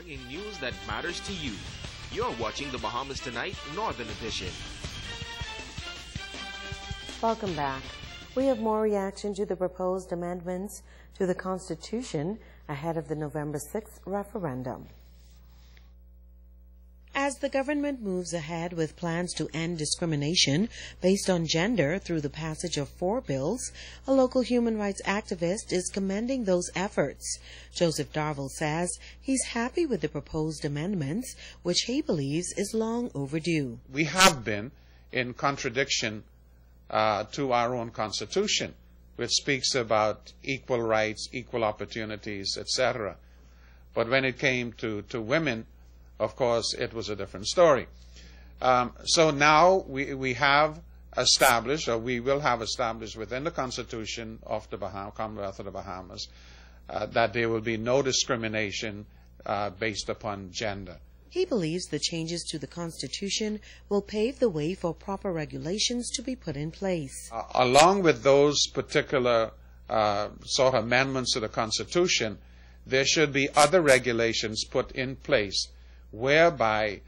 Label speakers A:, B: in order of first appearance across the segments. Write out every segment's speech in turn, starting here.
A: bringing news that matters to you. You're watching the Bahamas Tonight Northern Edition.
B: Welcome back. We have more reaction to the proposed amendments to the Constitution ahead of the November 6th referendum. As the government moves ahead with plans to end discrimination based on gender through the passage of 4 bills, a local human rights activist is commending those efforts. Joseph Darville says he's happy with the proposed amendments, which he believes is long overdue.
C: We have been in contradiction to our own Constitution, which speaks about equal rights, equal opportunities, etc. But when it came to women, of course, it was a different story. So now we have established, or we will have established within the Constitution of the Commonwealth of the Bahamas, that there will be no discrimination based upon gender.
B: He believes the changes to the Constitution will pave the way for proper regulations to be put in place.
C: Along with those particular sort of amendments to the Constitution, there should be other regulations put in place whereby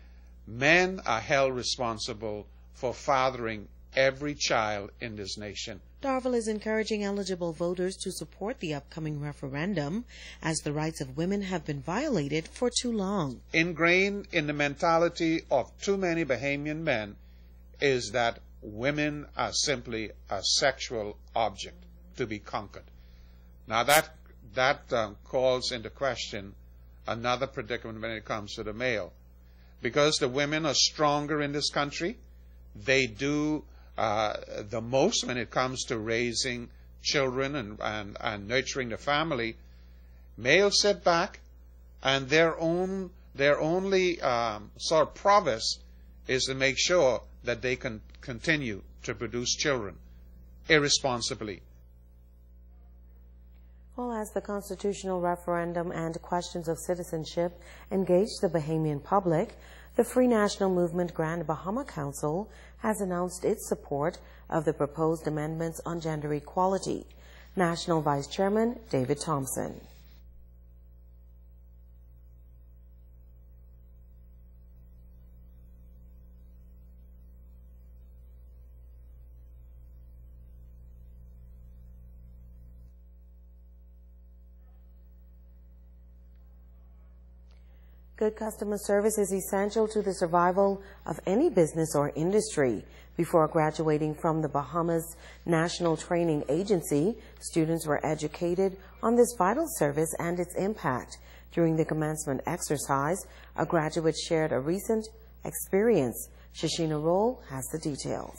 C: men are held responsible for fathering every child in this nation.
B: Darville is encouraging eligible voters to support the upcoming referendum, as the rights of women have been violated for too long.
C: Ingrained in the mentality of too many Bahamian men is that women are simply a sexual object to be conquered. Now that calls into question another predicament when it comes to the male. Because the women are stronger in this country, they do the most when it comes to raising children and nurturing the family. Males sit back, and their only sort of prowess is to make sure that they can continue to produce children irresponsibly.
B: Well, as the constitutional referendum and questions of citizenship engage the Bahamian public, the Free National Movement Grand Bahama Council has announced its support of the proposed amendments on gender equality. National Vice Chairman David Thompson. Good customer service is essential to the survival of any business or industry. Before graduating from the Bahamas National Training Agency, students were educated on this vital service and its impact. During the commencement exercise, a graduate shared a recent experience. Shashina Roll has the details.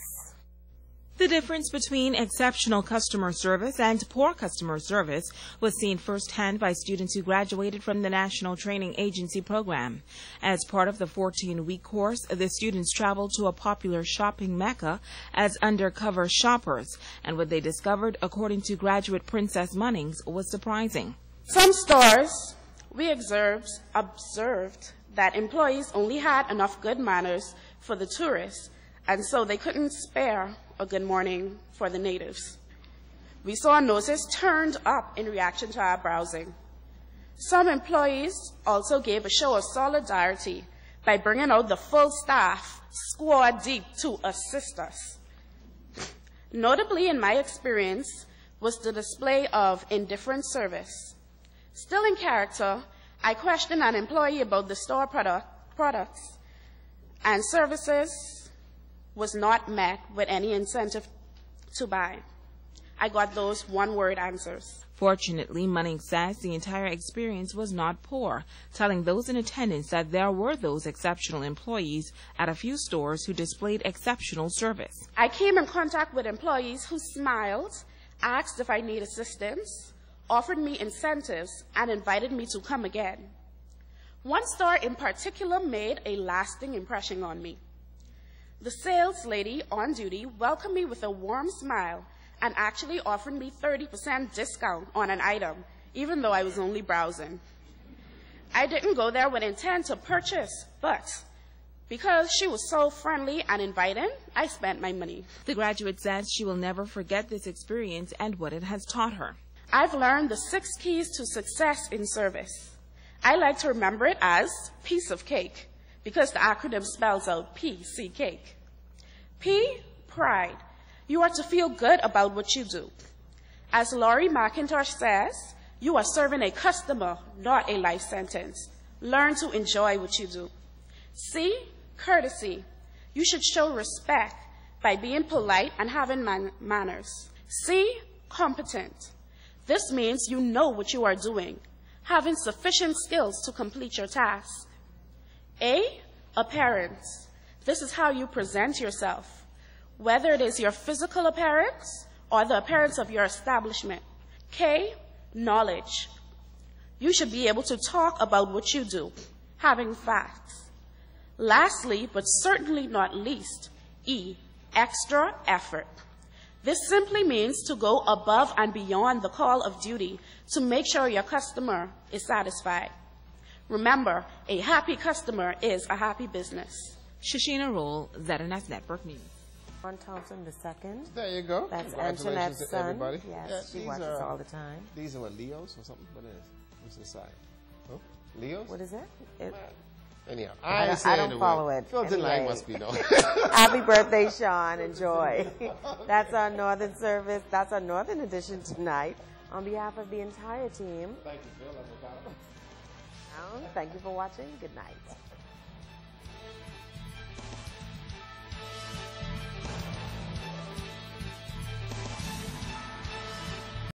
D: The difference between exceptional customer service and poor customer service was seen firsthand by students who graduated from the National Training Agency program. As part of the 14-week course, the students traveled to a popular shopping mecca as undercover shoppers, and what they discovered, according to graduate Princess Munnings, was surprising.
E: Some stores, we observed that employees only had enough good manners for the tourists, and so they couldn't spare a good morning for the natives. We saw noses turned up in reaction to our browsing. Some employees also gave a show of solidarity by bringing out the full staff, squad deep, to assist us. Notably in my experience was the display of indifferent service. Still in character, I questioned an employee about the store products and services was not met with any incentive to buy. I got those one-word answers.
D: Fortunately, Munnings says the entire experience was not poor, telling those in attendance that there were those exceptional employees at a few stores who displayed exceptional service.
E: I came in contact with employees who smiled, asked if I need assistance, offered me incentives, and invited me to come again. One store in particular made a lasting impression on me. The sales lady on duty welcomed me with a warm smile and actually offered me 30% discount on an item, even though I was only browsing. I didn't go there with intent to purchase, but because she was so friendly and inviting, I spent my money.
D: The graduate says she will never forget this experience and what it has taught her.
E: I've learned the 6 keys to success in service. I like to remember it as piece of cake because the acronym spells out P-C cake. P, pride. You are to feel good about what you do. As Laurie McIntosh says, you are serving a customer, not a life sentence. Learn to enjoy what you do. C, courtesy. You should show respect by being polite and having manners. C, competent. This means you know what you are doing, having sufficient skills to complete your task. A, appearance. This is how you present yourself, whether it is your physical appearance or the appearance of your establishment. K, knowledge. You should be able to talk about what you do, having facts. Lastly, but certainly not least, E, extra effort. This simply means to go above and beyond the call of duty to make sure your customer is satisfied. Remember, a happy customer is a happy business.
D: Shashina Rule, ZNS Network News.
B: Ron Thompson II.
F: There you go.
B: That's
F: Congratulations
B: Antoinette's
F: to
B: son.
F: everybody.
B: Yes,
F: Yeah,
B: she
F: these
B: watches
F: are-
B: all the time.
F: These are what, Leos or something? What is? What's this side? Oh, Leos?
B: What is that?
F: Anyhow,
B: I don't follow it.
F: Phil Delang
B: Anyway.
F: must be known.
B: Happy birthday, Sean. Enjoy. That's our Northern service. That's our Northern edition tonight. On behalf of the entire team,
F: Thank you, Phil.
B: thank you for watching. Good night.